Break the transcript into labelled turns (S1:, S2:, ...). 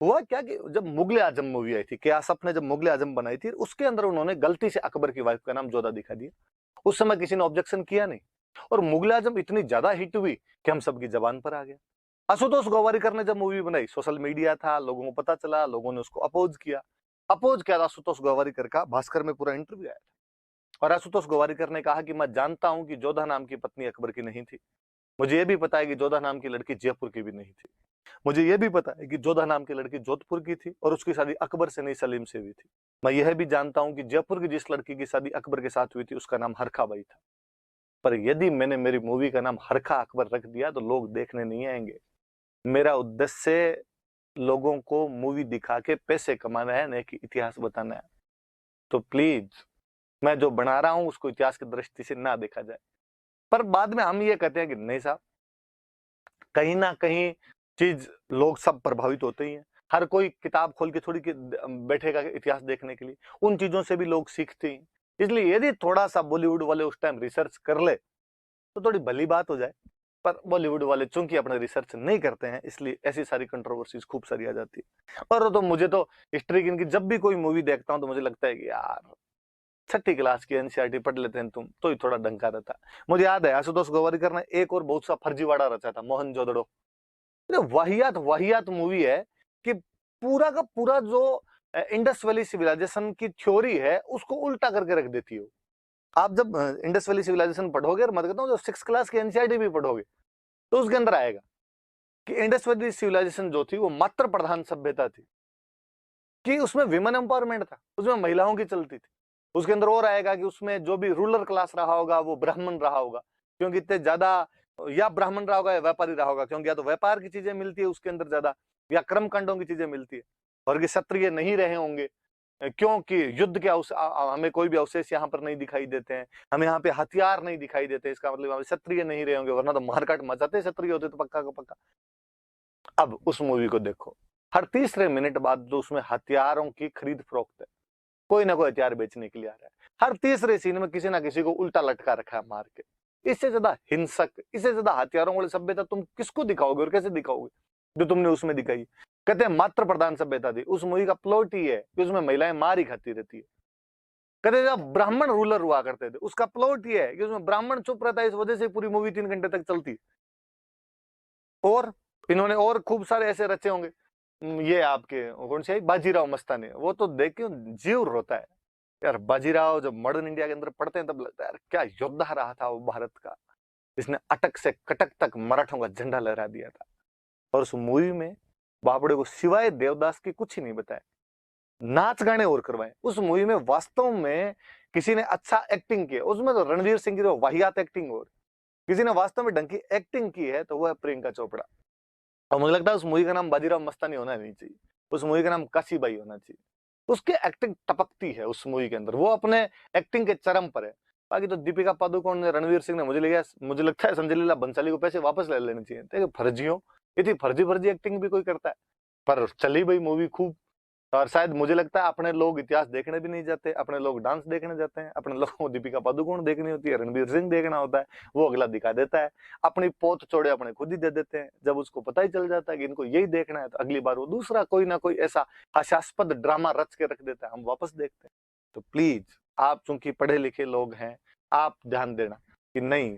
S1: हुआ क्या कि जब मुगले आजम मूवी आई थी, कियासफ ने जब मुगले आजम बनाई थी, उसके अंदर उन्होंने गलती से अकबर की वाइफ का नाम जोधा दिखा दिया। उस समय किसी ने ऑब्जेक्शन किया नहीं, और मुगले आजम इतनी ज्यादा हिट हुई कि हम सबकी जबान पर आ गया। आशुतोष गोवारिकर ने जब मूवी बनाई, सोशल मीडिया था, लोगों को पता चला, लोगों ने उसको अपोज किया था। आशुतोष गोवारिकर का भास्कर में पूरा इंटरव्यू आया था, और आशुतोष गोवारिकर ने कहा कि मैं जानता हूं कि जोधा नाम की पत्नी अकबर की नहीं थी। मुझे यह भी पता है कि जोधा नाम की लड़की जयपुर की भी नहीं थी। मुझे यह भी पता है कि जोधा नाम की लड़की जोधपुर की थी, और उसकी शादी अकबर से नहीं सलीम से हुई थी। मैं यह भी जानता हूं कि जयपुर की जिस लड़की की शादी अकबर के साथ हुई थी, उसका नाम हरखा बाई था। पर यदि मैंने मेरी मूवी का नाम हरखा अकबर रख दिया तो लोग देखने नहीं आएंगे। मेरा उद्देश्य लोगों को मूवी दिखा के पैसे कमाना है, नहीं कि इतिहास बताना है। तो प्लीज, मैं जो बना रहा हूं उसको इतिहास की दृष्टि से ना देखा जाए। पर बाद में हम ये कहते हैं कि नहीं साहब, कहीं ना कहीं चीज लोग सब प्रभावित होते ही हैं। हर कोई किताब खोल के थोड़ी बैठेगा इतिहास देखने के लिए, उन चीजों से भी लोग सीखते हैं। इसलिए यदि थोड़ा सा बॉलीवुड वाले उस टाइम रिसर्च कर ले तो थोड़ी भली बात हो जाए। पर बॉलीवुड वाले चूंकि अपने रिसर्च नहीं करते हैं, इसलिए ऐसी सारी कंट्रोवर्सीज खूब सारी आ जाती है। और तो मुझे तो हिस्ट्री की इनकी जब भी कोई मूवी देखता हूं तो मुझे लगता है कि यार, छठी क्लास की एनसीईआरटी पढ़ लेते हैं तुम तो ही थोड़ा ढंका रहता। मुझे याद है आशुतोष गोवारिकर ने एक और बहुत सा फर्जीवाड़ा रचा था, मोहनजोदड़ो। अरे वाहियात वाहियात मूवी है कि पूरा का पूरा जो इंडस वैली सिविलाइजेशन की थ्योरी है उसको उल्टा करके रख देती है। आप जब इंडस वैली सिविलाइजेशन पढ़ोगे, और मैं कहता हूँ जो 6 क्लास की एनसीईआरटी भी पढ़ोगे, तो उसके अंदर आएगा कि इंडस वैली सिविलाइजेशन जो थी वो मात्र प्रधान सभ्यता थी, कि उसमें विमेन एम्पावरमेंट था, उसमें महिलाओं की चलती थी। उसके अंदर और आएगा कि उसमें जो भी रूलर क्लास रहा होगा वो ब्राह्मण रहा होगा, क्योंकि इतने ज्यादा, या ब्राह्मण रहा होगा या व्यापारी रहा होगा, क्योंकि या तो व्यापार की चीजें मिलती है उसके अंदर ज्यादा, या कर्मकांडों की चीजें मिलती है। और कि क्षत्रिय नहीं रहे होंगे, क्योंकि युद्ध के हमें कोई भी अवशेष यहाँ पर नहीं दिखाई देते हैं, हमें यहाँ पे हथियार नहीं दिखाई देते, इसका मतलब यहाँ पे क्षत्रिय नहीं रहे होंगे, वरना तो मारकाट मचाते क्षत्रिय होते तो पक्का का पक्का। अब उस मूवी को देखो, हर तीसरे मिनट बाद जो उसमें हथियारों की खरीद फरोख्त है, कोई ना कोई हथियार बेचने के लिए आ रहा है। हर तीसरे सीन में किसी ना किसी को उल्टा लटका रखा है मार के। इससे ज्यादा हिंसक, इससे ज्यादा हथियारों वाली सभ्यता तुम किसको दिखाओगे और कैसे दिखाओगे जो तुमने उसमें दिखाई? कहते हैं मात्र प्रधान सभ्यता थी। उस मूवी का प्लॉट ही है कि उसमें महिलाएं मार ही खाती रहती है। कहते जब ब्राह्मण रूलर हुआ करते थे, उसका प्लॉट ही है कि उसमें ब्राह्मण चुप रहता है, इस वजह से पूरी मूवी 3 घंटे तक चलती है। और इन्होंने और खूब सारे ऐसे रचे होंगे। ये आपके कौन से बाजीराव मस्तानी, वो तो देख के जीव रोता है यार। बाजीराव जब मॉडर्न इंडिया के अंदर पढ़ते हैं तब लगता है यार क्या योद्धा रहा था वो भारत का, इसने अटक से कटक तक मराठों का झंडा लहरा दिया था। और उस मूवी में बाबड़े को सिवाय देवदास की कुछ ही नहीं बताया, नाच गाने और करवाए। उस मूवी में वास्तव में किसी ने अच्छा एक्टिंग किया, उसमें तो रणवीर सिंह की तो वाहियात एक्टिंग, और किसी ने वास्तव में ढंग की एक्टिंग की है तो वो है प्रियंका चोपड़ा। और मुझे लगता है उस मूवी का नाम बाजीराव मस्तानी होना नहीं चाहिए, उस मूवी का नाम काशीबाई होना चाहिए। उसकी एक्टिंग टपकती है उस मूवी के अंदर, वो अपने एक्टिंग के चरम पर है। बाकी तो दीपिका पादुकोण ने, रणवीर सिंह ने, मुझे लगता है संजय लीला भंसाली को पैसे वापस ले लेने चाहिए थे। फर्जियों, इतनी फर्जी फर्जी एक्टिंग भी कोई करता है। पर चली भाई मूवी खूब। और शायद मुझे लगता है अपने लोग इतिहास देखने भी नहीं जाते, अपने लोग डांस देखने जाते हैं। अपने लोगों को दीपिका पादुकोण देखनी होती है, रणवीर सिंह देखना होता है, वो अगला दिखा देता है। अपनी पोत चोड़े अपने खुद ही दे देते हैं। जब उसको पता ही चल जाता है कि इनको यही देखना है, तो अगली बार वो दूसरा कोई ना कोई ऐसा हास्यास्पद ड्रामा रच के रख देता है, हम वापस देखते हैं। तो प्लीज, आप चूंकि पढ़े लिखे लोग हैं, आप ध्यान देना कि नहीं,